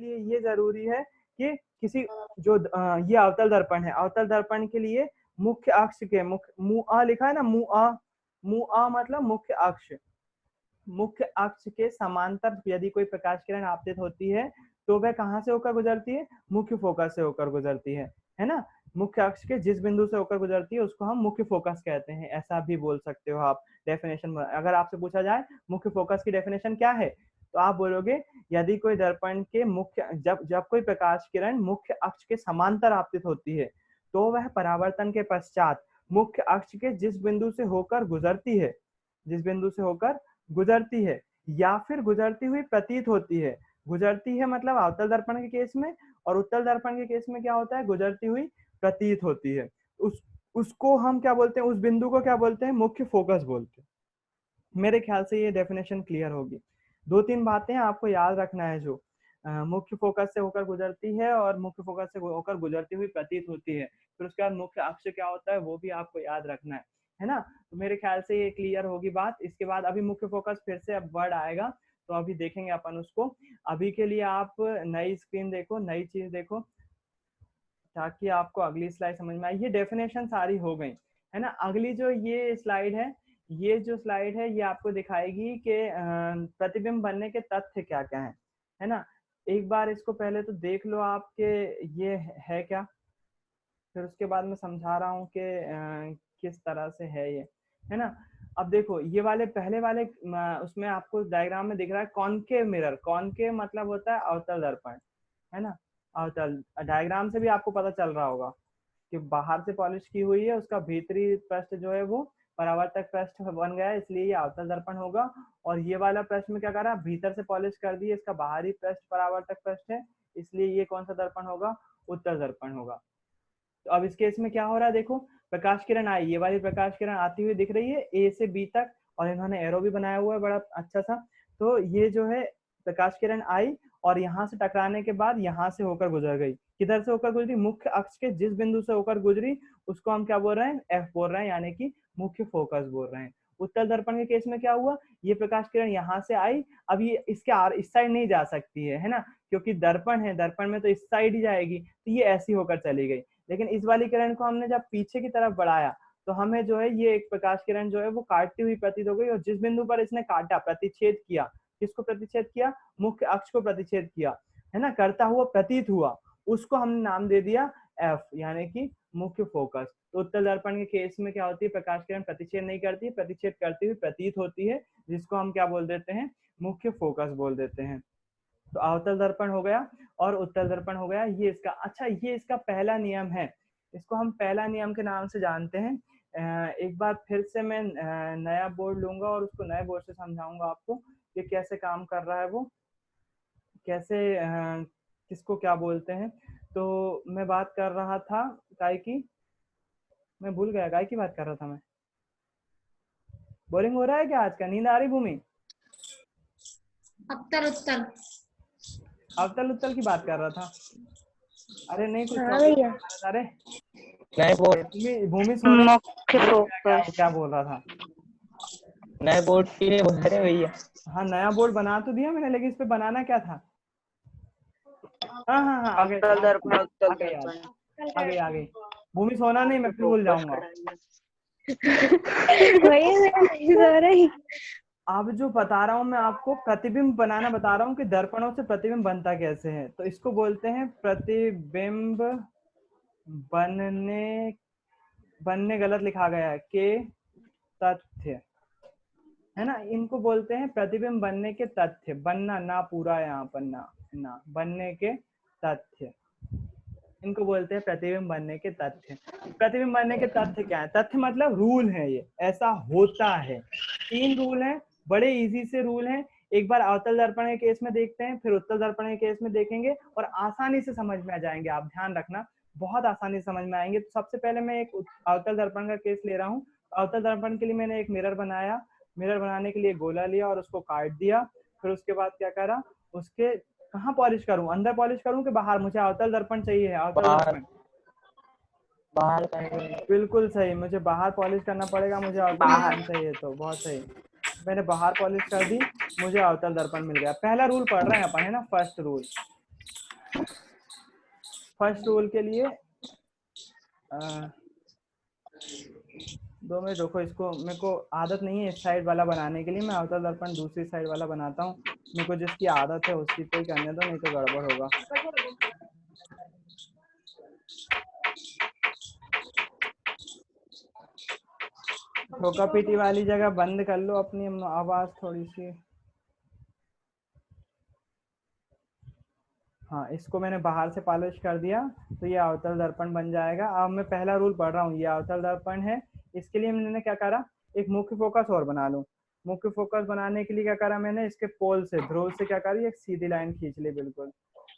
लिए ये जरूरी है कि किसी जो ये अवतल दर्पण है, अवतल दर्पण के लिए मुख्य अक्ष के मुआ लिखा है ना, मुआ मतलब मुख्य अक्ष, मुख्य अक्ष के समांतर यदि कोई प्रकाश किरण आपतित होती है तो वह कहाँ से होकर गुजरती है, मुख्य फोकस से होकर गुजरती है ना। मुख्य अक्ष के जिस बिंदु से होकर गुजरती है उसको हम मुख्य फोकस कहते हैं, ऐसा भी बोल सकते हो आप डेफिनेशन। अगर आपसे पूछा जाए मुख्य फोकस की डेफिनेशन क्या है, तो आप बोलोगे यदि कोई दर्पण के मुख्य जब कोई प्रकाश किरण मुख्य अक्ष के समांतर आपतित होती है तो वह परावर्तन के पश्चात मुख्य अक्ष के जिस बिंदु से होकर गुजरती है, जिस बिंदु से होकर गुजरती है या फिर गुजरती हुई प्रतीत होती है। गुजरती है मतलब अवतल दर्पण के केस में, और उत्तल दर्पण के केस में क्या होता है, गुजरती हुई प्रतीत होती है। उसको हम क्या बोलते हैं, उस बिंदु को क्या बोलते हैं, मुख्य फोकस बोलते हैं। मेरे ख्याल से ये डेफिनेशन क्लियर होगी। 2-3 बातें आपको याद रखना है, जो मुख्य फोकस से होकर गुजरती है और मुख्य फोकस से होकर गुजरती हुई प्रतीत होती है। फिर उसके बाद मुख्य अक्ष क्या होता है वो भी आपको याद रखना है ना। तो मेरे ख्याल से ये क्लियर होगी बात। इसके बाद अभी मुख्य फोकस फिर से अब वर्ड आएगा तो अभी देखेंगे अपन उसको। अभी के लिए आप नई स्क्रीन देखो, नई चीज देखो, ताकि आपको अगली स्लाइड समझ में आए। ये डेफिनेशन सारी हो गई है ना। अगली जो ये स्लाइड है, ये जो स्लाइड है ये आपको दिखाएगी कि प्रतिबिंब बनने के तथ्य क्या क्या है ना। एक बार इसको पहले तो देख लो आपके ये है क्या, फिर उसके बाद मैं समझा रहा हूँ कि किस तरह से है ये, है ना। अब देखो ये वाले पहले वाले उसमें आपको डायग्राम में दिख रहा है कॉनकेव मिरर। कॉनकेव मतलब होता है अवतल दर्पण, है ना। अवतल डायग्राम से भी आपको पता चल रहा होगा कि बाहर से पॉलिश की हुई है, उसका भीतरी पृष्ठ जो है वो परावर्तक पृष्ठ बन गया है, इसलिए ये अवतल दर्पण होगा। और ये वाला पृष्ठ में क्या करा, भीतर से पॉलिश कर दी है, इसका बाहरी पृष्ठ परावर्तक पृष्ठ है, इसलिए ये कौन सा दर्पण होगा, उत्तल दर्पण होगा। तो अब इस केस में क्या हो रहा है, देखो प्रकाश किरण आई, ये वाली प्रकाश किरण आती हुई दिख रही है ए से बी तक, और इन्होंने एरो भी बनाया हुआ है बड़ा अच्छा सा। तो ये जो है प्रकाश किरण आई और यहाँ से टकराने के बाद यहाँ से होकर गुजर गई। किधर से होकर गुजरी, मुख्य अक्ष के जिस बिंदु से होकर गुजरी उसको हम क्या बोल रहे हैं, एफ बोल रहे हैं, यानी कि मुख्य फोकस बोल रहे हैं। उत्तल दर्पण के केस में क्या हुआ, ये प्रकाश किरण यहाँ से आई, अब ये इसके इस साइड नहीं जा सकती है ना, क्योंकि दर्पण है, दर्पण में तो इस साइड ही जाएगी, तो ये ऐसी होकर चली गई। लेकिन इस वाली किरण को हमने जब पीछे की तरफ बढ़ाया तो हमें जो है ये एक प्रकाश किरण जो है वो काटती हुई प्रतीत हो गई, और जिस बिंदु पर इसने काटा, प्रतिच्छेद किया, किसको प्रतिच्छेद किया, मुख्य अक्ष को प्रतिच्छेद किया, है ना, करता हुआ प्रतीत हुआ, उसको हमने नाम दे दिया एफ, यानी कि मुख्य फोकस। तो उत्तल दर्पण के केस में क्या होती है, प्रकाश किरण प्रतिच्छेद नहीं करती, प्रतिच्छेद करती हुई प्रतीत होती है, जिसको हम क्या बोल देते हैं, मुख्य फोकस बोल देते हैं। तो अवतल दर्पण हो गया और उत्तल दर्पण हो गया, ये इसका अच्छा, ये इसका पहला नियम है, इसको हम पहला नियम के नाम से जानते हैं। एक बार फिर से मैं नया बोर्ड लूंगा और उसको नए बोर्ड से समझाऊंगा आपको कि कैसे काम कर रहा है वो, कैसे किसको क्या बोलते हैं। तो मैं बात कर रहा था काय की, मैं भूल गया काय की बात कर रहा था मैं। बोरिंग हो रहा है क्या आज का, नींद आ रही भूमि? अवतल उत्तल, अवतल उत्तल की बात कर रहा था। अरे नहीं कुछ अरे नए बोर्ड, भूमि सोने मुख्य फोकस, क्या बोल रहा था, नए बोर्ड के लिए बोल रहे भैया। हाँ नया बोर्ड बना तो दिया मैंने, लेकिन इस पे बनाना क्या था। हाँ हाँ हाँ आगे आगे भूमि सोना नहीं, मैं फिर भूल जाऊंगा। अब जो बता रहा हूँ मैं आपको, प्रतिबिंब बनाना बता रहा हूँ कि दर्पणों से प्रतिबिंब बनता कैसे है। तो इसको बोलते हैं प्रतिबिंब बनने गलत लिखा गया है के तथ्य, है ना, इनको बोलते हैं प्रतिबिंब बनने के तथ्य। बनना ना पूरा यहाँ पर ना बनने के तथ्य, इनको बोलते हैं प्रतिबिंब बनने के तथ्य। प्रतिबिंब बनने के तथ्य क्या है, तथ्य मतलब रूल है, ये ऐसा होता है। 3 रूल हैं, बड़े इजी से रूल हैं। एक बार अवतल दर्पण के केस में देखते हैं, फिर उत्तल दर्पण के केस में देखेंगे, और आसानी से समझ में आ जाएंगे, आप ध्यान रखना, बहुत आसानी से समझ में आएंगे। तो सबसे पहले मैं एक अवतल दर्पण का केस ले रहा हूँ। अवतल दर्पण के लिए मैंने एक मिरर बनाया, मिरर बनाने के लिए गोला लिया और उसको काट दिया। फिर उसके बाद क्या करा, उसके कहाँ पॉलिश करूं, अंदर पॉलिश करूं कि बाहर, मुझे अवतल दर्पण चाहिए, अवतल दर्पण बाहर बिल्कुल सही, मुझे बाहर पॉलिश करना पड़ेगा, मुझे अवतल दर्पण चाहिए, तो बहुत सही, मैंने बाहर पॉलिश कर दी, मुझे अवतल दर्पण मिल गया। पहला रूल पढ़ रहे हैं अपन, है ना, फर्स्ट रूल। फर्स्ट रूल के लिए 2 मिनट रुको, इसको मेरे को आदत नहीं है इस साइड वाला बनाने के लिए, मैं अवतल दर्पण दूसरी साइड वाला बनाता हूँ। मेरे को जिसकी आदत है उसी पे ही करने दो, नहीं तो गड़बड़ होगा। ठोका पीटी वाली जगह बंद कर लो अपनी आवाज थोड़ी सी। हाँ, इसको मैंने बाहर से पॉलिश कर दिया तो ये अवतल दर्पण बन जाएगा। अब मैं पहला रूल पढ़ रहा हूँ, ये अवतल दर्पण है। इसके लिए मैंने क्या करा, एक मुख्य फोकस और बना लूं। मुख्य फोकस बनाने के लिए क्या करा मैंने, इसके पोल से, ध्रुव से क्या करी, एक सीधी लाइन खींच ली बिल्कुल,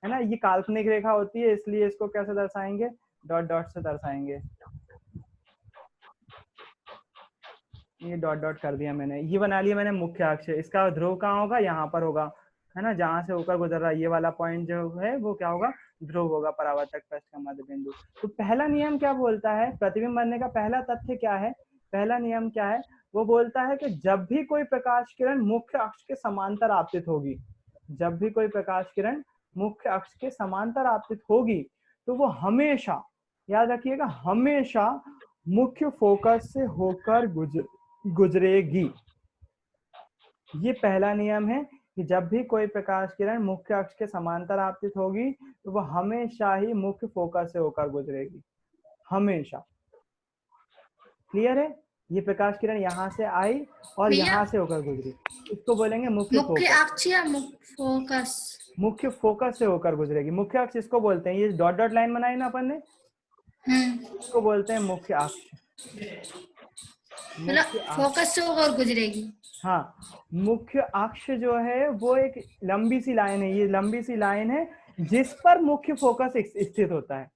है ना। ये काल्पनिक रेखा होती है, इसलिए इसको कैसे दर्शाएंगे, डॉट डॉट से दर्शाएंगे। ये डॉट डॉट कर दिया मैंने, ये बना लिया मैंने मुख्य अक्ष। इसका ध्रुव कहाँ होगा, यहाँ पर होगा, है ना, जहां से होकर गुजर रहा है ये वाला पॉइंट जो है वो क्या होगा, ध्रुव होगा, परावर्तक पृष्ठ का मध्य बिंदु। तो पहला नियम क्या बोलता है, प्रतिबिंब बनने का पहला तथ्य क्या है, पहला नियम क्या है, वो बोलता है कि जब भी कोई प्रकाश किरण मुख्य अक्ष के समांतर आपतित होगी, जब भी कोई प्रकाश किरण मुख्य अक्ष के समांतर आपतित होगी तो वो हमेशा, याद रखिएगा, हमेशा मुख्य फोकस से होकर गुजरेगी। ये पहला नियम है कि जब भी कोई प्रकाश किरण मुख्य अक्ष के समांतर आपतित होगी तो वह हमेशा ही मुख्य फोकस से होकर गुजरेगी, हमेशा। क्लियर है, ये प्रकाश किरण यहाँ से आई और यहाँ से होकर गुजरी, इसको बोलेंगे मुख्य फोकस। अक्ष या मुख्य फोकस, मुख्य फोकस से होकर गुजरेगी। मुख्य अक्ष इसको बोलते हैं, ये डॉट डॉट लाइन बनाई ना अपन ने, इसको बोलते हैं मुख्य अक्ष। फोकस से होकर गुजरेगी। हाँ, मुख्य अक्ष जो है वो एक लंबी सी लाइन है, ये लंबी सी लाइन है जिस पर मुख्य फोकस स्थित होता है।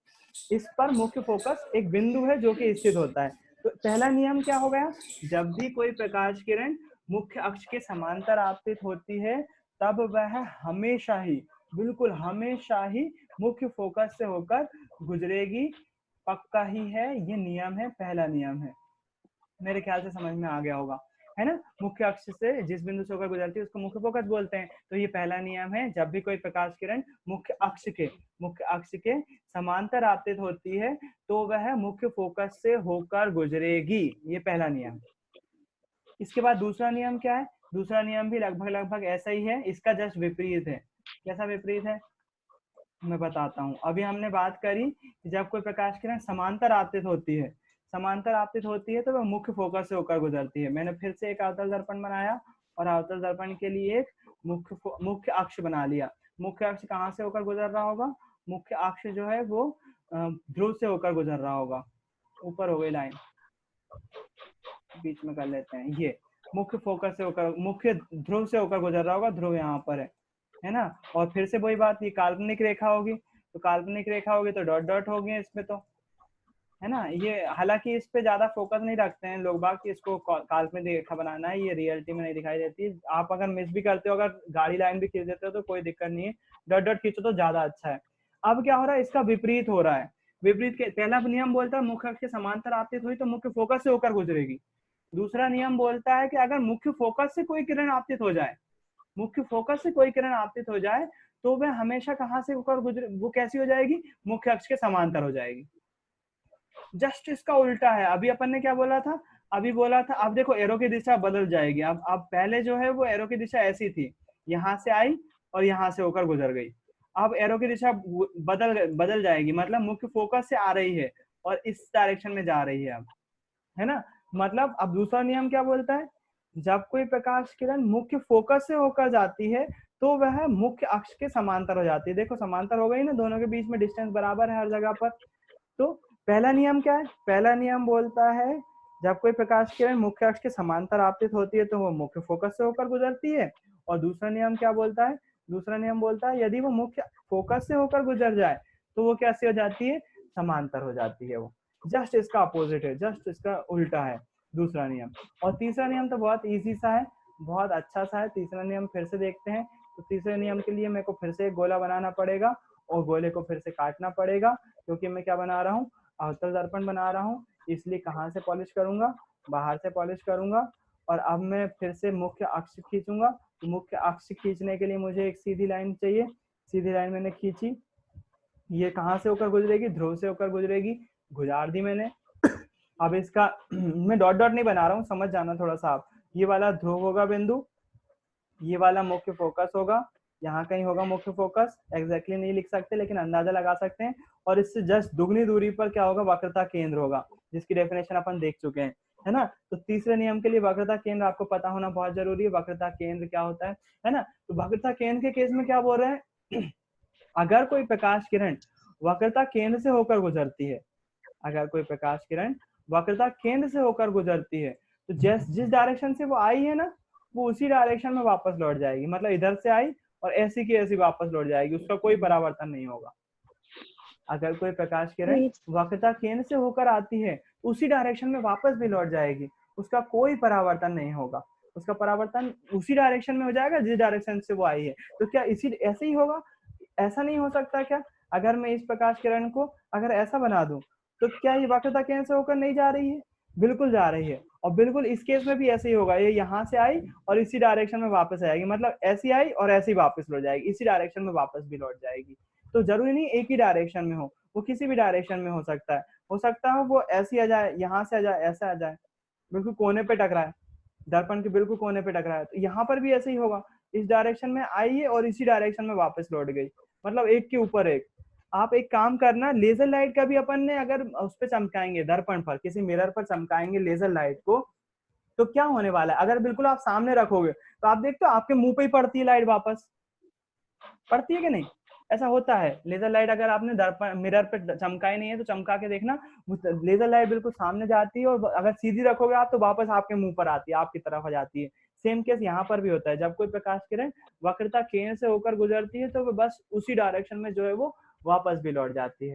इस पर मुख्य फोकस एक बिंदु है जो कि स्थित होता है। तो पहला नियम क्या हो गया, जब भी कोई प्रकाश किरण मुख्य अक्ष के समांतर आपतित होती है तब वह हमेशा ही, बिल्कुल हमेशा ही मुख्य फोकस से होकर गुजरेगी। पक्का ही है, ये नियम है, पहला नियम है। मेरे ख्याल से समझ में आ गया होगा, है ना। मुख्य अक्ष से जिस बिंदु से होकर गुजरती है उसको मुख्य फोकस बोलते हैं। तो ये पहला नियम है, जब भी कोई प्रकाश किरण मुख्य अक्ष के समांतर आपतित होती है तो वह मुख्य फोकस से होकर गुजरेगी, ये पहला नियम। इसके बाद दूसरा नियम क्या है, दूसरा नियम भी लगभग ऐसा ही है, इसका जस्ट विपरीत है। कैसा विपरीत है मैं बताता हूँ। अभी हमने बात करी कि जब कोई प्रकाश किरण समांतर आपतित होती है, समांतर आपतित होती है तो वह मुख्य फोकस से होकर गुजरती है। मैंने फिर से एक अवतल दर्पण बनाया और अवतल दर्पण के लिए एक मुख्य अक्ष बना लिया। मुख्य अक्ष कहाँ से होकर गुजर रहा होगा, मुख्य अक्ष जो है वो ध्रुव से होकर गुजर रहा होगा। ऊपर हो गई लाइन, बीच में कर लेते हैं, ये मुख्य फोकस से होकर, मुख्य ध्रुव से होकर गुजर रहा होगा, ध्रुव यहाँ पर है ना। और फिर से वही बात, ये काल्पनिक रेखा होगी, तो काल्पनिक रेखा होगी तो डॉट डॉट होगी इसमें, तो है ना। ये हालांकि इस पे ज्यादा फोकस नहीं रखते हैं लोग बाकी, इसको काल्पनिक रेखा बनाना है, ये रियलिटी में नहीं दिखाई देती है। आप अगर मिस भी करते हो, अगर गाड़ी लाइन भी खींच देते हो तो कोई दिक्कत नहीं है, डॉट डॉट खींचो तो ज्यादा अच्छा है। अब क्या हो रहा है, इसका विपरीत हो रहा है। विपरीत के पहला नियम बोलता है मुख्य अक्ष के समांतर आपतित हुई तो मुख्य फोकस से होकर गुजरेगी। दूसरा नियम बोलता है कि अगर मुख्य फोकस से कोई किरण आपतित हो जाए, मुख्य फोकस से कोई किरण आपतित हो जाए तो वह हमेशा कहां से होकर गुजरे, वो कैसी हो जाएगी, मुख्य अक्ष के समांतर हो जाएगी। जस्ट इसका उल्टा है। अभी अपन ने क्या बोला था, अभी बोला था, अब देखो एरो की दिशा बदल जाएगी। अब पहले जो है वो एरो की दिशा ऐसी थी, यहाँ से आई और यहाँ से होकर गुजर गई। अब एरो की दिशा बदल जाएगी, मतलब मुख्य फोकस से आ रही है और इस डायरेक्शन में जा रही है अब, है ना। मतलब अब दूसरा नियम क्या बोलता है, जब कोई प्रकाश किरण मुख्य फोकस से होकर जाती है तो वह मुख्य अक्ष के समांतर हो जाती है। देखो समांतर हो गई ना, दोनों के बीच में डिस्टेंस बराबर है हर जगह पर। तो पहला नियम क्या है, पहला नियम बोलता है जब कोई प्रकाश किरण मुख्य अक्ष के समांतर आपतित होती है तो वो मुख्य फोकस से होकर गुजरती है। और दूसरा नियम क्या बोलता है, दूसरा नियम बोलता है यदि वो मुख्य फोकस से होकर गुजर जाए तो वो कैसे हो जाती है, समांतर हो जाती है वो। जस्ट इसका अपोजिट है, जस्ट इसका उल्टा है दूसरा नियम। और तीसरा नियम तो बहुत इजी सा है, बहुत अच्छा सा है। तीसरा नियम फिर से देखते हैं। तो तीसरे नियम के लिए मेरे को फिर से एक गोला बनाना पड़ेगा और गोले को फिर से काटना पड़ेगा, क्योंकि मैं क्या बना रहा हूँ, अवतल दर्पण बना रहा हूँ। इसलिए कहाँ से पॉलिश करूंगा, बाहर से पॉलिश करूंगा। और अब मैं फिर से मुख्य अक्ष खींचूंगा। तो मुख्य अक्ष खींचने के लिए मुझे एक सीधी लाइन चाहिए, सीधी लाइन मैंने खींची, ये कहाँ से होकर गुजरेगी, ध्रुव से होकर गुजरेगी, गुजार दी मैंने। अब इसका मैं डॉट डॉट नहीं बना रहा हूँ, समझ जाना थोड़ा सा आप। ये वाला ध्रुव होगा बिंदु, ये वाला मुख्य फोकस होगा, यहाँ कहीं होगा मुख्य फोकस, एग्जैक्टली नहीं लिख सकते लेकिन अंदाजा लगा सकते हैं। और इससे जस्ट दुगनी दूरी पर क्या होगा, वक्रता केंद्र होगा, जिसकी डेफिनेशन अपन देख चुके हैं, है ना। तो तीसरे नियम के लिए वक्रता केंद्र आपको पता होना बहुत जरूरी है। वक्रता केंद्र क्या होता है ना। तो वक्रता केंद्र के केस में क्या बोल रहे हैं, अगर कोई प्रकाश किरण वक्रता केंद्र से होकर गुजरती है, अगर कोई प्रकाश किरण वक्रता केंद्र से होकर गुजरती है, तो जिस डायरेक्शन से वो आई है ना, वो उसी डायरेक्शन में वापस लौट जाएगी। मतलब इधर से आई और ऐसी की ऐसी वापस लौट जाएगी, उसका कोई परावर्तन नहीं होगा। अगर कोई प्रकाश किरण वक्रता केंद्र से होकर आती है, उसी डायरेक्शन में वापस भी लौट जाएगी, उसका कोई परावर्तन नहीं होगा। उसका परावर्तन उसी डायरेक्शन में हो जाएगा जिस डायरेक्शन से वो आई है। तो क्या इसी ऐसे ही होगा, ऐसा नहीं हो सकता क्या? अगर मैं इस प्रकाश किरण को अगर ऐसा बना दूं, तो क्या ये वक्रता केंद्र से होकर नहीं जा रही है? बिल्कुल जा रही है। और बिल्कुल इस केस में भी ऐसे ही होगा, ये यहाँ से आई और इसी डायरेक्शन में वापस आएगी, मतलब ऐसी आई और ऐसी वापस लौट जाएगी, इसी डायरेक्शन में वापस भी लौट जाएगी। तो जरूरी नहीं एक ही डायरेक्शन में हो, वो किसी भी डायरेक्शन में हो सकता है वो ऐसी आ जाए, यहाँ से आ जाए, ऐसा आ जाए, बिल्कुल कोने पे टकराए, दर्पण के बिल्कुल कोने पे टकराए। तो यहाँ पर भी ऐसे ही होगा, इस डायरेक्शन में आई है और इसी डायरेक्शन में वापस लौट गई, मतलब एक के ऊपर एक। आप एक काम करना, लेजर लाइट का भी अपन ने अगर उस पर चमकाएंगे, दर्पण पर किसी मिरर पर चमकाएंगे लेजर लाइट को, तो क्या होने वाला है, अगर बिल्कुल आप सामने रखोगे तो आप देखते हो आपके मुंह पे ही पड़ती है लाइट, वापस पड़ती है कि नहीं? ऐसा होता है। लेजर लाइट अगर आपने दर्पण मिरर पे चमकाई नहीं है तो चमका के देखना, लेजर लाइट बिल्कुल सामने जाती है और अगर सीधी रखोगे आप तो वापस आपके मुंह पर आती है, आपकी तरफ आ जाती है। सेम केस यहाँ पर भी होता है, जब कोई प्रकाश किरण वक्रता केंद्र से होकर गुजरती है तो वो बस उसी डायरेक्शन में जो है वो वापस भी लौट जाती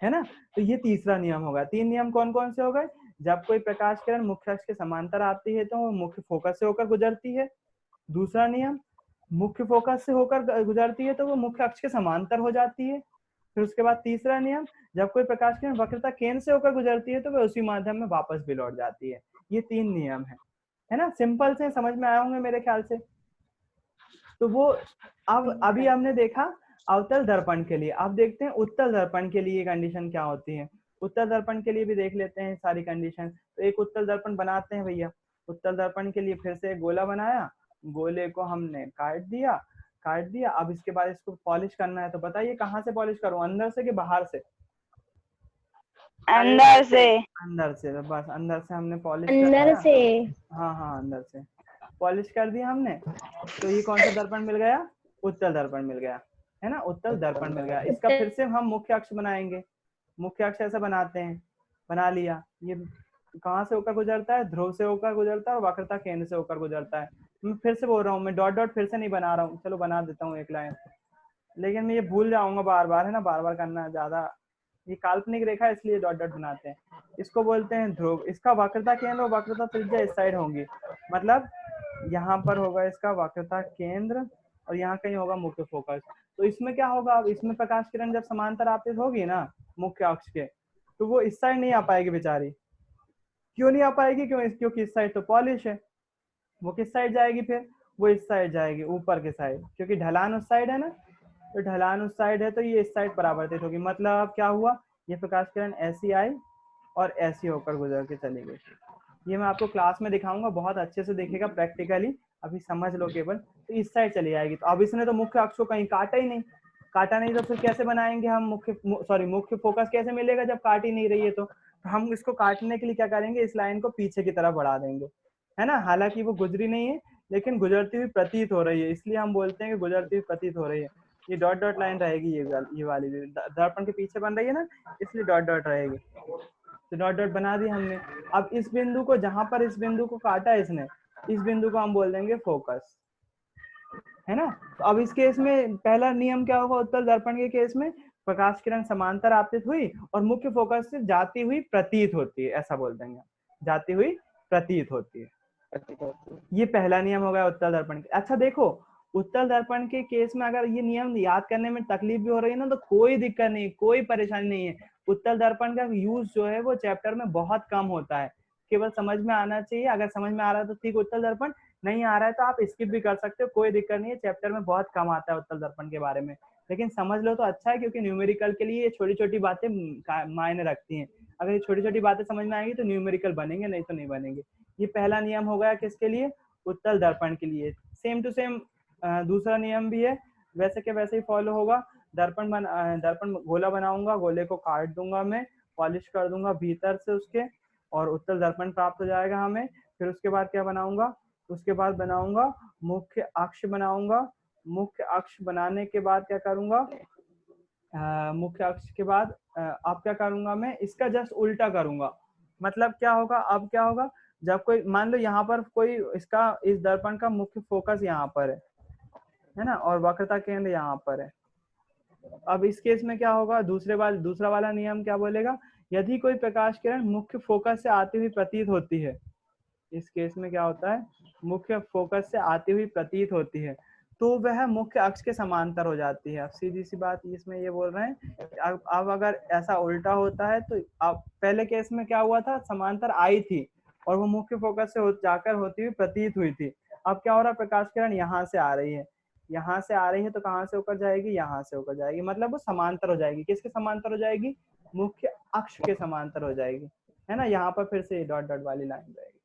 है ना। तो ये तीसरा नियम होगा। 3 नियम कौन कौन से हो गए? जब कोई प्रकाश किरण मुख्य अक्ष के समांतर आती है तो वो मुख्य फोकस से होकर गुजरती है। दूसरा नियम, मुख्य फोकस से होकर गुजरती है तो वो मुख्य अक्ष के समांतर हो जाती है। फिर उसके बाद तीसरा नियम, जब कोई प्रकाश किरण वक्रता केंद्र से होकर गुजरती है तो वह उसी माध्यम में वापस भी लौट जाती है। ये 3 नियम है ना, सिंपल से समझ में आए होंगे मेरे ख्याल से। तो वो अब अभी हमने देखा अवतल दर्पण के लिए, अब देखते हैं उत्तल दर्पण के लिए कंडीशन क्या होती है। उत्तल दर्पण के लिए भी देख लेते हैं सारी कंडीशन। तो एक उत्तल दर्पण बनाते हैं भैया। उत्तल दर्पण के लिए फिर से एक गोला बनाया, गोले को हमने काट दिया। अब इसके बाद इसको पॉलिश करना है, तो बताइए कहाँ से पॉलिश करूं, अंदर से कि बाहर से? अंदर से। अंदर से। तो बस अंदर से हमने पॉलिश अंदर से। हाँ अंदर से पॉलिश कर दिया हमने। तो ये कौन सा दर्पण मिल गया? उत्तल दर्पण मिल गया, है ना, उत्तल दर्पण मिल गया। इसका फिर से हम मुख्य अक्ष बनाएंगे। मुख्य अक्ष ऐसा बनाते हैं, बना लिया। ये कहाँ से होकर गुजरता है? ध्रुव से होकर गुजरता है और वक्रता केंद्र से होकर गुजरता है। मैं फिर से बोल रहा हूँ, मैं डॉट डॉट फिर से नहीं बना रहा हूँ, चलो बना देता हूँ एक लाइन, लेकिन मैं ये भूल जाऊंगा बार बार, है ना, बार बार करना ज्यादा, ये काल्पनिक रेखा इसलिए डॉट डॉट बनाते हैं। इसको बोलते हैं ध्रुव। इसका वक्रता केंद्र और वक्रता त्रिज्या इस साइड होंगी, मतलब यहाँ पर होगा इसका वक्रता केंद्र और यहाँ कहीं होगा मुख्य फोकस। तो इसमें क्या होगा, अब इसमें प्रकाश किरण जब समांतर आपतित होगी ना मुख्य अक्ष के, तो वो इस साइड नहीं आ पाएगी बेचारी। क्यों नहीं आ पाएगी? क्योंकि इस साइड तो पॉलिश है। वो किस साइड जाएगी फिर? वो इस साइड जाएगी, ऊपर के साइड, क्योंकि ढलान उस साइड है ना। तो ढलान उस साइड है तो ये इस साइड परावर्तित होगी। मतलब क्या हुआ, ये प्रकाश किरण ऐसी आई और ऐसी होकर गुजर के चली गई। ये मैं आपको क्लास में दिखाऊंगा, बहुत अच्छे से देखिएगा प्रैक्टिकली, अभी समझ लो केवल। तो इस साइड चली जाएगी। तो अब इसने तो मुख्य अक्ष को कहीं काटा ही नहीं, तो फिर कैसे बनाएंगे हम मुख्य फोकस कैसे मिलेगा जब काट ही नहीं रही है? तो हम इसको काटने के लिए क्या करेंगे, इस लाइन को पीछे की तरफ बढ़ा देंगे, है ना। हालांकि वो गुजरी नहीं है लेकिन गुजरती हुई प्रतीत हो रही है, इसलिए हम बोलते हैं कि गुजरती हुई प्रतीत हो रही है। ये डॉट डॉट लाइन रहेगी, ये वाली भी दर्पण के पीछे बन रही है ना, इसलिए डॉट डॉट रहेगी। तो डॉट डॉट बना दिया हमने। अब इस बिंदु को, जहां पर इस बिंदु को काटा है इसने, इस बिंदु को हम बोल देंगे फोकस, है ना। तो अब इस केस में पहला नियम क्या होगा, उत्तल दर्पण के केस में प्रकाश किरण समांतर आपतित हुई और मुख्य फोकस से जाती हुई प्रतीत होती है, ऐसा बोल देंगे, जाती हुई प्रतीत होती है। ये पहला नियम हो गया उत्तल दर्पण के। अच्छा देखो, उत्तल दर्पण के केस में अगर ये नियम याद करने में तकलीफ भी हो रही है ना, तो कोई दिक्कत नहीं, कोई परेशानी नहीं है। उत्तल दर्पण का यूज जो है वो चैप्टर में बहुत कम होता है, केवल समझ में आना चाहिए। अगर समझ में आ रहा है तो ठीक, उत्तल दर्पण नहीं आ रहा है तो आप स्किप भी कर सकते हो, कोई दिक्कत नहीं है। चैप्टर में बहुत कम आता है उत्तल दर्पण के बारे में, लेकिन समझ लो तो अच्छा है, क्योंकि न्यूमेरिकल के लिए ये छोटी छोटी बातें मायने रखती हैं। अगर ये छोटी छोटी बातें समझ में आएंगी तो न्यूमेरिकल बनेंगे, नहीं तो नहीं बनेंगे। ये पहला नियम हो गया किसके लिए, उत्तल दर्पण के लिए। सेम टू सेम दूसरा नियम भी है, वैसे के वैसे ही फॉलो होगा। दर्पण गोला बनाऊंगा, गोले को काट दूंगा मैं, पॉलिश कर दूंगा भीतर से उसके, और उत्तल दर्पण प्राप्त हो जाएगा हमें। फिर उसके बाद क्या बनाऊंगा, उसके बाद बनाऊंगा मुख्य अक्ष बनाऊंगा। मुख्य अक्ष बनाने के बाद क्या करूंगा, मुख्य अक्ष के बाद अब क्या करूंगा मैं, इसका जस्ट उल्टा करूंगा। मतलब क्या होगा, अब क्या होगा, जब कोई मान लो यहाँ पर कोई इसका, इस दर्पण का मुख्य फोकस यहाँ पर है ना, और वक्रता केंद्र यहाँ पर है। अब इस केस में क्या होगा, दूसरा वाला नियम क्या बोलेगा, यदि कोई प्रकाश किरण मुख्य फोकस से आती हुई प्रतीत होती है, इस केस में क्या होता है, मुख्य फोकस से आती हुई प्रतीत होती है, तो वह मुख्य अक्ष के समांतर हो जाती है। अब सीधी सी बात इसमें ये बोल रहे हैं, अब अगर ऐसा उल्टा होता है तो अब पहले केस में क्या हुआ था, समांतर आई थी और वो मुख्य फोकस से जाकर होती हुई प्रतीत हुई थी। अब क्या हो रहा है, प्रकाश किरण यहाँ से आ रही है, यहाँ से आ रही है, तो कहाँ से होकर जाएगी, यहाँ से होकर जाएगी, मतलब वो समांतर हो जाएगी। किसके समांतर हो जाएगी, मुख्य अक्ष के समांतर हो जाएगी, है ना। यहाँ पर फिर से डॉट डॉट वाली लाइन रहेगी।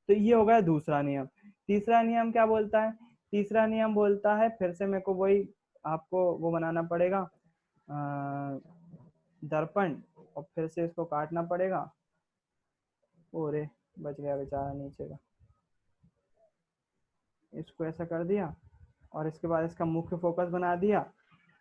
तो ये हो गया दूसरा नियम। तीसरा नियम क्या बोलता है, तीसरा नियम बोलता है, फिर से मेरे को वही आपको वो बनाना पड़ेगा दर्पण, और फिर से इसको काटना पड़ेगा। ओरे बच गया बेचारा नीचे का, इसको ऐसा कर दिया और इसके बाद इसका मुख्य फोकस बना दिया।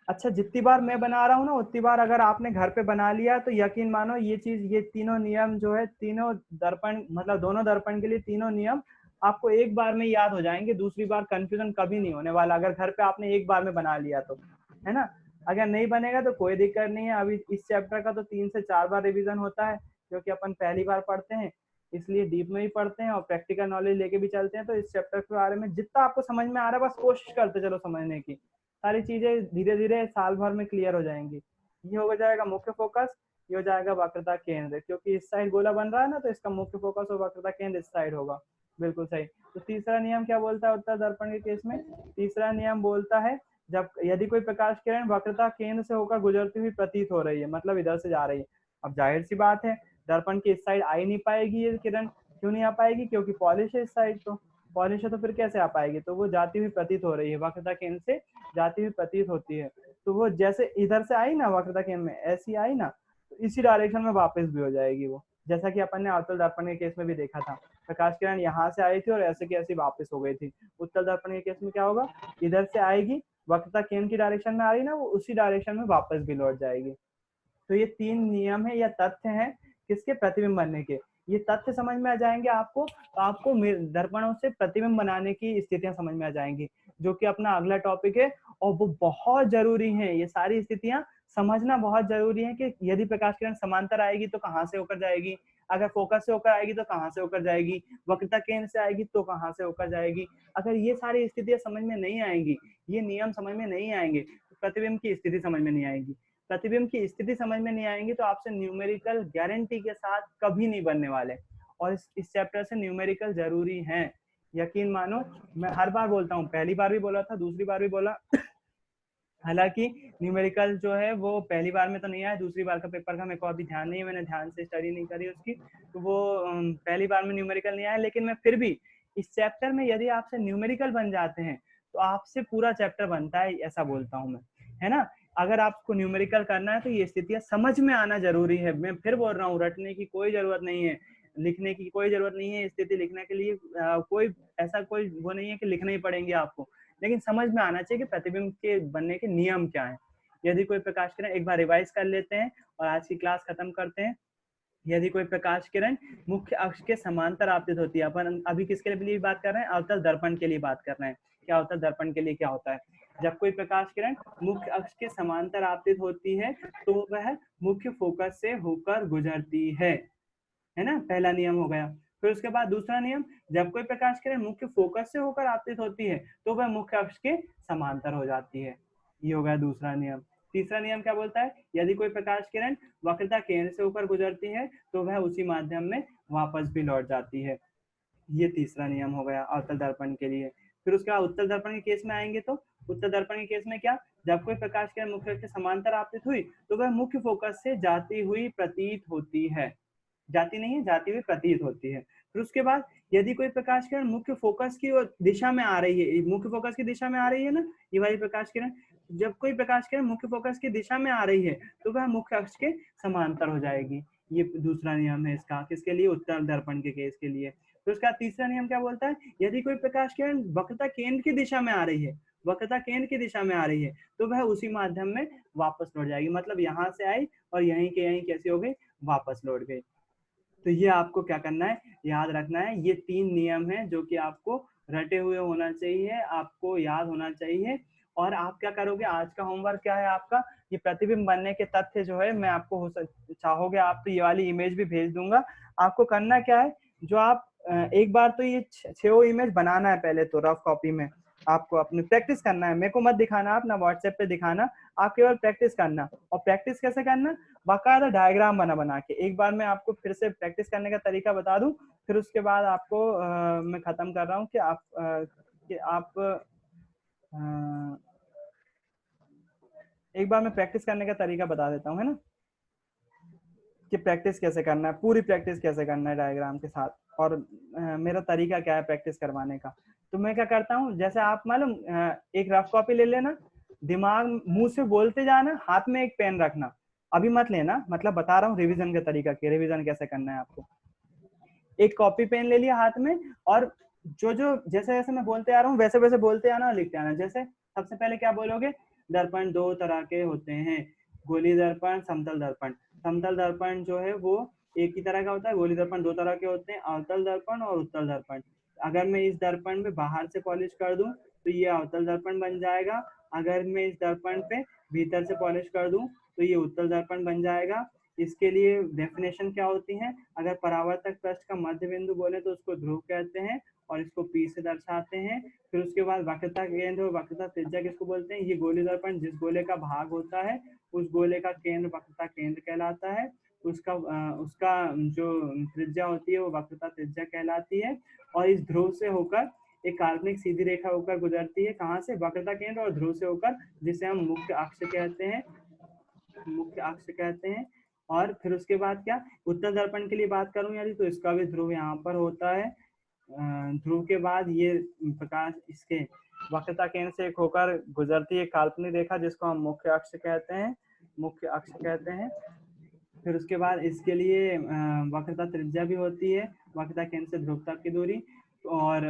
अच्छा, जितनी बार मैं बना रहा हूँ ना, उतनी बार अगर आपने घर पे बना लिया तो यकीन मानो ये चीज, ये तीनों नियम जो है, तीनों दर्पण मतलब दोनों दर्पण के लिए तीनों नियम आपको एक बार में याद हो जाएंगे। दूसरी बार कंफ्यूजन कभी नहीं होने वाला, अगर घर पे आपने एक बार में बना लिया तो, है ना। अगर नहीं बनेगा तो कोई दिक्कत नहीं है। अभी इस चैप्टर का तो 3 से 4 बार रिविजन होता है, क्योंकि अपन पहली बार पढ़ते हैं, इसलिए डीप में ही पढ़ते हैं और प्रैक्टिकल नॉलेज लेके भी चलते हैं। तो इस चैप्टर के बारे में जितना आपको समझ में आ रहा है, बस कोशिश करते चलो समझने की। सारी चीजें धीरे धीरे साल भर में क्लियर हो जाएंगी। ये हो जाएगा मुख्य फोकस, ये हो जाएगा वक्रता केंद्र, क्योंकि इस साइड गोला बन रहा है ना, तो इसका मुख्य फोकस और वक्रता केंद्र इस साइड होगा। बिल्कुल सही। तो तीसरा नियम क्या बोलता है उत्तल दर्पण के केस में, तीसरा नियम बोलता है, जब यदि कोई प्रकाश किरण वक्रता केंद्र से होकर गुजरती हुई प्रतीत हो रही है, मतलब इधर से जा रही है। अब जाहिर सी बात है, दर्पण की इस साइड आ ही नहीं पाएगी ये किरण। क्यों नहीं आ पाएगी, क्योंकि पॉलिश है इस साइड, तो पॉलिश है तो फिर कैसे आ पाएगी। तो वो जाती हुई प्रतीत हो रही है, वक्रता केंद्र से जाती हुई प्रतीत होती है। तो वो जैसे इधर से आई ना वक्रता केंद्र में, ऐसी आई ना, तो इसी डायरेक्शन में वापस भी हो जाएगी वो, जैसा कि अपन ने अवतल दर्पण के केस में भी देखा था। प्रकाश किरण यहाँ से आई थी और ऐसे की ऐसी वापस हो गई थी। उत्तल दर्पण के केस में क्या होगा, इधर से आएगी, वक्रता केंद्र की डायरेक्शन में आ रही ना, वो उसी डायरेक्शन में वापस भी लौट जाएगी। तो ये 3 नियम है या तथ्य हैं किसके, प्रतिबिंब बनने के। ये तथ्य समझ में आ जाएंगे आपको, तो आपको दर्पणों से प्रतिबिंब बनाने की स्थितियां समझ में आ जाएंगी, जो कि अपना अगला टॉपिक है। और वो बहुत जरूरी है, ये सारी स्थितियां समझना बहुत जरूरी है कि यदि प्रकाश किरण समांतर आएगी तो कहाँ से होकर जाएगी, अगर फोकस से होकर आएगी तो कहाँ से होकर जाएगी, वक्रता केंद्र से आएगी तो कहाँ से होकर जाएगी। अगर ये सारी स्थितियां समझ में नहीं आएंगी, ये नियम समझ में नहीं आएंगे, तो प्रतिबिंब की स्थिति समझ में नहीं आएगी। प्रतिबिंब की स्थिति समझ में नहीं आएंगी तो आपसे न्यूमेरिकल गारंटी के साथ कभी नहीं बनने वाले। और इस चैप्टर से न्यूमेरिकल जरूरी है, यकीन मानो। मैं हर बार बोलता हूँ, पहली बार भी बोला था, दूसरी बार भी बोला। हालांकि न्यूमेरिकल जो है वो पहली बार में तो नहीं आया, दूसरी बार का पेपर का मेरे को अभी ध्यान नहीं है, मैंने ध्यान से स्टडी नहीं करी उसकी, तो वो पहली बार में न्यूमेरिकल नहीं आया। लेकिन मैं फिर भी इस चैप्टर में यदि आपसे न्यूमेरिकल बन जाते हैं तो आपसे पूरा चैप्टर बनता है, ऐसा बोलता हूँ मैं, है ना। अगर आपको न्यूमेरिकल करना है तो ये स्थितियां समझ में आना जरूरी है। मैं फिर बोल रहा हूँ, रटने की कोई जरूरत नहीं है, लिखने की कोई जरूरत नहीं है। स्थिति लिखने के लिए कोई ऐसा कोई वो नहीं है कि लिखना ही पड़ेंगे आपको, लेकिन समझ में आना चाहिए कि प्रतिबिंब के बनने के नियम क्या है। यदि कोई प्रकाश किरण, एक बार रिवाइज कर लेते हैं और आज की क्लास खत्म करते हैं। यदि कोई प्रकाश किरण मुख्य अक्ष के समांतर आपतित होती है, अपन अभी किसके लिए बात कर रहे हैं, अवतल दर्पण के लिए बात कर रहे हैं। क्या अवतल दर्पण के लिए क्या होता है, जब कोई प्रकाश किरण मुख्य अक्ष के समांतर आपतित होती है तो वह मुख्य फोकस से होकर गुजरती है ना। पहला नियम हो गया। फिर उसके बाद दूसरा नियम, जब कोई प्रकाश किरण मुख्य फोकस से होकर आपतित होती है तो वह मुख्य अक्ष के समांतर हो जाती है। ये हो गया दूसरा नियम। तीसरा नियम क्या बोलता है, यदि कोई प्रकाश किरण वक्रता केंद्र से होकर गुजरती है तो वह उसी माध्यम में वापस भी लौट जाती है। ये तीसरा नियम हो गया अवतल दर्पण के लिए। फिर उसके बाद उत्तल दर्पण के केस में आएंगे तो उत्तल दर्पण के केस में क्या, जब कोई प्रकाश किरण मुख्य अक्ष के समांतर आपतित हुई तो वह मुख्य फोकस से जाती हुई प्रतीत होती है, जाती नहीं है, जाती हुई प्रतीत होती है। फिर उसके बाद यदि कोई प्रकाश किरण मुख्य फोकस की दिशा में आ रही है, मुख्य फोकस की दिशा में आ रही है ना ये वाली प्रकाश किरण, जब कोई प्रकाश किरण मुख्य फोकस की दिशा में आ रही है तो वह मुख्य अक्ष के समांतर हो जाएगी। ये दूसरा नियम है इसका, किसके लिए? उत्तल दर्पण के केस के लिए। तो उसका तीसरा नियम क्या बोलता है? यदि कोई प्रकाश किरण वक्रता केंद्र की दिशा में आ रही है, वक्रता केंद्र की दिशा में आ रही है तो वह उसी माध्यम में वापस लौट जाएगी, मतलब यहाँ से आई और यहीं के यहीं कैसी हो गई, वापस लौट गई। तो ये आपको क्या करना है, याद रखना है। ये 3 नियम है जो कि आपको रटे हुए होना चाहिए, आपको याद होना चाहिए। और आप क्या करोगे, आज का होमवर्क क्या है आपका, ये प्रतिबिंब बनने के तथ्य जो है मैं आपको चाहोगे आप तो ये वाली इमेज भी भेज दूंगा। आपको करना क्या है, जो आप एक बार तो ये 6 इमेज बनाना है पहले तो रफ कॉपी में, आपको अपनी प्रैक्टिस करना है, मेरे को मत दिखाना, आप ना व्हाट्सएप पे दिखाना, आप केवल प्रैक्टिस करना। और प्रैक्टिस कैसे करना, बाकायदा डायग्राम बना के। एक बार मैं आपको फिर से प्रैक्टिस करने का तरीका बता दूं, फिर उसके बाद आपको मैं खत्म कर रहा हूँ कि आप एक बार मैं प्रैक्टिस करने का तरीका बता देता हूँ, है ना, कि प्रैक्टिस कैसे करना है, पूरी प्रैक्टिस कैसे करना है डायग्राम के साथ, और मेरा तरीका क्या है प्रैक्टिस करवाने का। तो मैं क्या करता हूँ, जैसे आप मालूम एक रफ कॉपी ले लेना, दिमाग मुंह से बोलते जाना, हाथ में एक पेन रखना, अभी मत लेना, मतलब बता रहा हूँ रिवीजन का तरीका, कि रिवीजन कैसे करना है आपको। एक कॉपी पेन ले लिया हाथ में, और जो जैसे जैसे मैं बोलते आ रहा हूँ वैसे वैसे बोलते आना और लिखते आना। जैसे सबसे पहले क्या बोलोगे, दर्पण 2 तरह के होते हैं, गोली दर्पण, समतल दर्पण। समतल दर्पण जो है वो एक ही तरह का होता है, गोली दर्पण 2 तरह के होते हैं, अवतल दर्पण और उत्तल दर्पण। अगर मैं इस दर्पण में बाहर से पॉलिश कर दूं तो ये अवतल दर्पण बन जाएगा, अगर मैं इस दर्पण पे भीतर से पॉलिश कर दूं तो ये उत्तल दर्पण बन जाएगा। इसके लिए डेफिनेशन क्या होती है, अगर परावर्तक पृष्ठ का मध्य बिंदु बोले तो उसको ध्रुव कहते हैं और इसको P से दर्शाते हैं। फिर उसके बाद वक्रता केंद्र और वक्रता त्रिज्या किसको बोलते हैं, ये गोली दर्पण जिस गोले का भाग होता है उस गोले का केंद्र वक्रता केंद्र कहलाता है, उसका जो त्रिज्या होती है वो वक्रता त्रिज्या कहलाती है। और इस ध्रुव से होकर एक काल्पनिक सीधी रेखा होकर गुजरती है, कहाँ से, वक्रता केंद्र और ध्रुव से होकर, जिसे हम मुख्य अक्ष कहते हैं, मुख्य अक्ष कहते हैं। और फिर उसके बाद क्या, उत्तल दर्पण के लिए बात करूं यदि तो इसका भी ध्रुव यहाँ पर होता है। ध्रुव के बाद ये प्रकाश इसके वक्रता केंद्र से एक होकर गुजरती है काल्पनिक रेखा जिसको हम मुख्य अक्ष कहते हैं, मुख्य अक्ष कहते हैं। फिर उसके बाद इसके लिए वक्रता त्रिज्या भी होती है, वक्रता केंद्र से ध्रुव तक की दूरी। और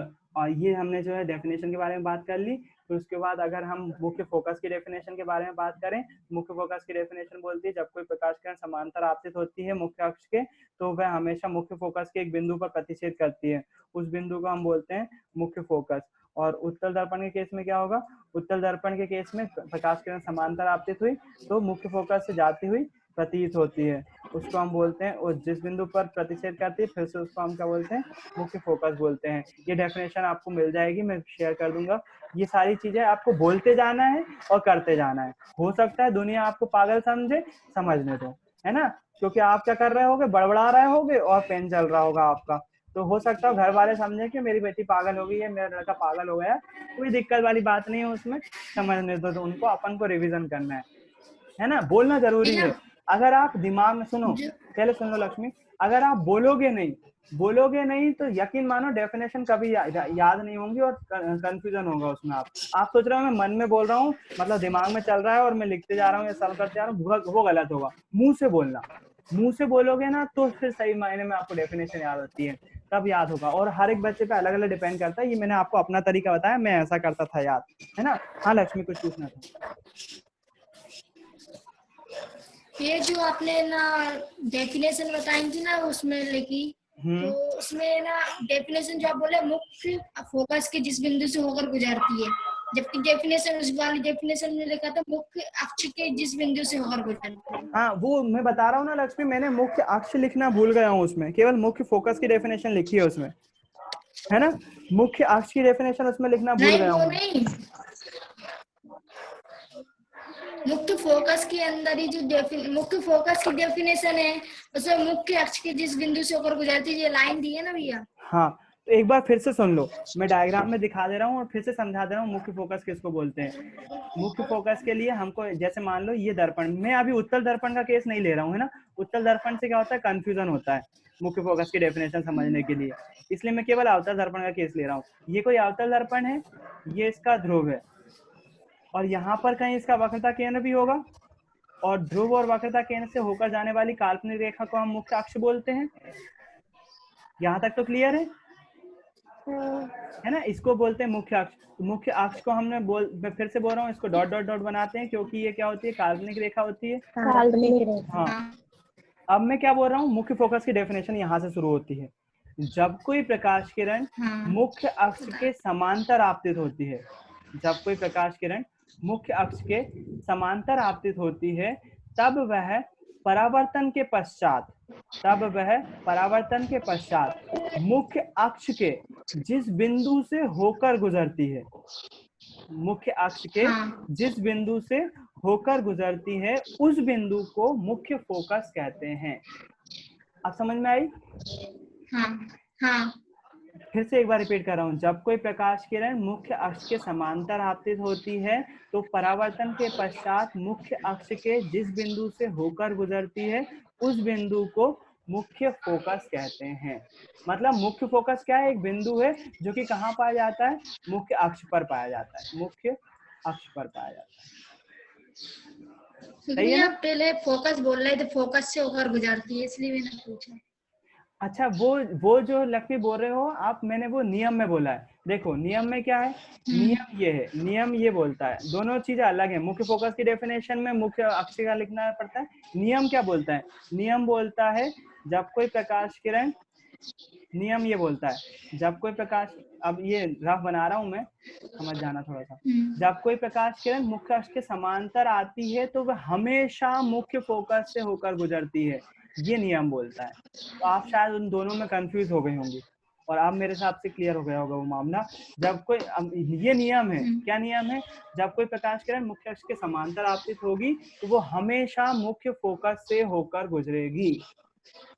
ये हमने जो है डेफिनेशन के बारे में बात कर ली। फिर उसके बाद अगर हम मुख्य फोकस की डेफिनेशन के बारे में बात करें, मुख्य फोकस की डेफिनेशन बोलती है जब कोई प्रकाश किरण समांतर आपतित होती है मुख्य अक्ष के तो वह हमेशा मुख्य फोकस के एक बिंदु पर प्रतिच्छेद करती है, उस बिंदु को हम बोलते हैं मुख्य फोकस। और उत्तल दर्पण के केस में क्या होगा, उत्तल दर्पण के केस में प्रकाश किरण समांतर आपतित हुई तो मुख्य फोकस से जाती हुई प्रतीत होती है, उसको हम बोलते हैं, और जिस बिंदु पर प्रतिच्छेद करती है फिर से उसको हम क्या बोलते हैं, मुख्य फोकस बोलते हैं। ये डेफिनेशन आपको मिल जाएगी, मैं शेयर कर दूंगा। ये सारी चीजें आपको बोलते जाना है और करते जाना है। हो सकता है दुनिया आपको पागल समझे, समझने दो, है ना, क्योंकि आप क्या कर रहे होगे, बड़बड़ा रहे होगे और पेन चल रहा होगा आपका, तो हो सकता है घर वाले समझे कि मेरी बेटी पागल हो गई है, मेरा लड़का पागल हो गया, कोई दिक्कत वाली बात नहीं है उसमें, समझने दो, तो उनको अपन को रिवीजन करना है ना, बोलना जरूरी है। अगर आप दिमाग में सुनो, पहले सुन लो लक्ष्मी, अगर आप बोलोगे नहीं तो यकीन मानो डेफिनेशन कभी याद नहीं होंगी और कंफ्यूजन होगा उसमें। आप सोच रहे हो मैं मन में बोल रहा हूँ, मतलब दिमाग में चल रहा है और मैं लिखते जा रहा हूँ या सॉल्व करते जा रहा हूँ, वो गलत होगा। मुंह से बोलना, मुंह से बोलोगे ना तो फिर सही मायने में आपको डेफिनेशन याद होती है, तब याद होगा। और हर एक बच्चे पे अलग अलग डिपेंड करता है, ये मैंने आपको अपना तरीका बताया, मैं ऐसा करता था याद, है ना। हाँ लक्ष्मी कुछ पूछना था। ये जो आपने ना डेफिनेशन बताई थी ना उसमें लिखी, तो उसमें ना डेफिनेशन जो आप बोले मुख्य फोकस के जिस बिंदु से होकर गुजरती है, जबकि डेफिनेशन उस वाली डेफिनेशन में लिखा था मुख्य अक्ष के जिस बिंदु से होकर गुजरती है। हाँ वो मैं बता रहा हूँ ना लक्ष्मी, मैंने मुख्य अक्ष लिखना भूल गया हूँ, उसमें केवल मुख्य फोकस की डेफिनेशन लिखी है उसमें, है ना, मुख्य अक्ष की डेफिनेशन उसमें लिखना भूल गया हूँ। नहीं, मुख्य फोकस के अंदर ही जो मुख्य फोकस की डेफिनेशन है उसमें मुख्य अक्ष के जिस बिंदु से होकर गुजरती है, ये लाइन दी है ना भैया। हाँ तो एक बार फिर से सुन लो, मैं डायग्राम में दिखा दे रहा हूँ और फिर से समझा दे रहा हूँ मुख्य फोकस किसको बोलते हैं। मुख्य फोकस के लिए हमको, जैसे मान लो ये दर्पण, मैं अभी उत्तल दर्पण का केस नहीं ले रहा हूँ, है ना। उत्तल दर्पण से क्या होता है, कंफ्यूजन होता है मुख्य फोकस की डेफिनेशन समझने के लिए, इसलिए मैं केवल अवतल दर्पण का केस ले रहा हूँ। ये कोई अवतल दर्पण है, ये इसका ध्रुव है, और यहाँ पर कहीं इसका वक्रता केंद्र भी होगा, और ध्रुव और वक्रता केंद्र से होकर जाने वाली काल्पनिक रेखा को हम मुख्य अक्ष बोलते हैं। यहाँ तक तो क्लियर है ना। इसको बोलते हैं मुख्य अक्ष। मुख्य अक्ष को हमने मैं फिर से बोल रहा हूँ, इसको डॉट डॉट डॉट बनाते हैं, क्योंकि ये क्या होती है, काल्पनिक रेखा होती है। हाँ, अब मैं क्या बोल रहा हूँ, मुख्य फोकस की डेफिनेशन यहाँ से शुरू होती है। जब कोई प्रकाश किरण मुख्य अक्ष के समांतर आपतित होती है, जब कोई प्रकाश किरण मुख्य अक्ष के समांतर आपतित होती है, तब वह परावर्तन के पश्चात मुख्य अक्ष के जिस बिंदु से होकर गुजरती है, मुख्य अक्ष के जिस बिंदु से होकर गुजरती है, उस बिंदु को मुख्य फोकस कहते हैं। अब समझ में आई? हाँ। फिर से एक बार रिपीट कर रहा हूँ, जब कोई प्रकाश किरण मुख्य अक्ष के समांतर आपतित होती है, तो परावर्तन के पश्चात मुख्य अक्ष के जिस बिंदु से होकर गुजरती है, उस बिंदु को मुख्य फोकस कहते हैं। मतलब मुख्य फोकस क्या है, एक बिंदु है जो कि कहाँ पाया जाता है, मुख्य अक्ष पर पाया जाता है, मुख्य अक्ष पर पाया जाता है। सही है ना? आप पहले फोकस बोल रहे थे, फोकस से होकर गुजरती है, इसलिए मैंने पूछा। अच्छा, वो जो लक्ष्मी बोल रहे हो आप, मैंने वो नियम में बोला है। देखो नियम में क्या है, नियम ये है, नियम ये बोलता है, दोनों चीजें अलग है। मुख्य फोकस की डेफिनेशन में मुख्य अक्ष का लिखना पड़ता है। नियम क्या बोलता है, नियम बोलता है जब कोई प्रकाश किरण, नियम ये बोलता है जब कोई प्रकाश, अब ये रफ बना रहा हूं मैं, समझ जाना थोड़ा सा। जब कोई प्रकाश किरण मुख्य अक्ष के समांतर आती है, तो वह हमेशा मुख्य फोकस से होकर गुजरती है, ये नियम बोलता है। तो आप शायद उन दोनों में कंफ्यूज हो गई होंगी, और अब मेरे हिसाब से क्लियर हो गया होगा वो मामला। जब कोई, ये नियम है, क्या नियम है, जब कोई प्रकाश किरण मुख्य अक्ष के समांतर आपतित होगी, तो वो हमेशा मुख्य फोकस से होकर गुजरेगी।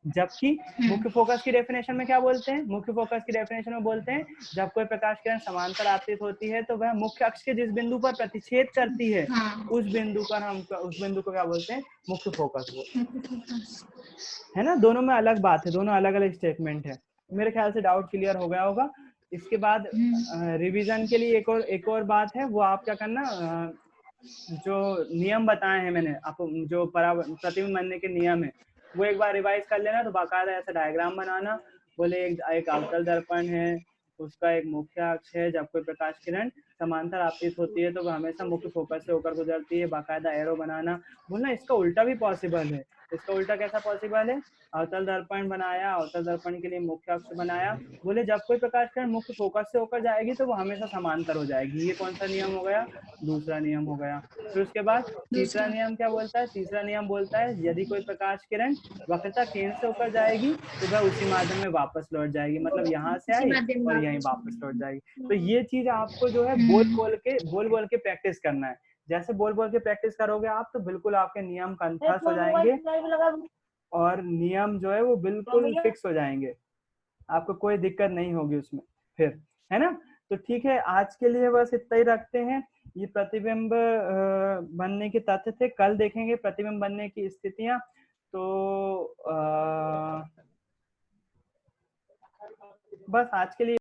जबकि मुख्य फोकस की डेफिनेशन में क्या बोलते हैं, मुख्य फोकस की डेफिनेशन में बोलते हैं जब कोई प्रकाश किरण समांतर आपतित होती है, तो वह मुख्य अक्ष के जिस बिंदु पर प्रतिच्छेद करती है, उस बिंदु को क्या बोलते हैं, मुख्य फोकस है ना। दोनों में अलग बात है, दोनों अलग अलग स्टेटमेंट है। मेरे ख्याल से डाउट क्लियर हो गया होगा। इसके बाद रिवीजन के लिए एक और बात है, वो आप क्या करना, जो नियम बताए हैं मैंने आपको, जो प्रतिबिंब बनने के नियम है, वो एक बार रिवाइज कर लेना। तो बाकायदा ऐसा डायग्राम बनाना, बोले एक अवतल दर्पण है, उसका एक मुख्य अक्ष है, जब कोई प्रकाश किरण समांतर आपतित होती है तो वह हमेशा मुख्य फोकस से होकर गुजरती है, बाकायदा एरो बनाना। बोलना इसका उल्टा भी पॉसिबल है। इसका उल्टा कैसा पॉसिबल है, अवतल दर्पण बनाया, अवतल दर्पण के लिए मुख्य अक्ष बनाया, बोले जब कोई प्रकाश किरण मुख्य फोकस से होकर जाएगी तो वो हमेशा समांतर हो जाएगी। ये कौन सा नियम हो गया, दूसरा नियम हो गया। फिर उसके बाद तीसरा नियम क्या बोलता है, तीसरा नियम बोलता है यदि कोई प्रकाश किरण वक्रता केंद्र से होकर जाएगी तो वह उसी माध्यम में वापस लौट जाएगी, मतलब यहाँ से आई और यहीं वापस लौट जाएगी। तो ये चीज आपको जो है बोल बोल के प्रैक्टिस करना है। जैसे बोल बोल के प्रैक्टिस करोगे आप, तो बिल्कुल आपके नियम कंठस्थ हो जाएंगे और नियम जो है वो बिल्कुल फिक्स हो जाएंगे, आपको कोई दिक्कत नहीं होगी उसमें फिर, है ना। तो ठीक है, आज के लिए बस इतना ही रखते हैं। ये प्रतिबिंब बनने के तथ्य थे, कल देखेंगे प्रतिबिंब बनने की स्थितियां। तो बस आज के लिए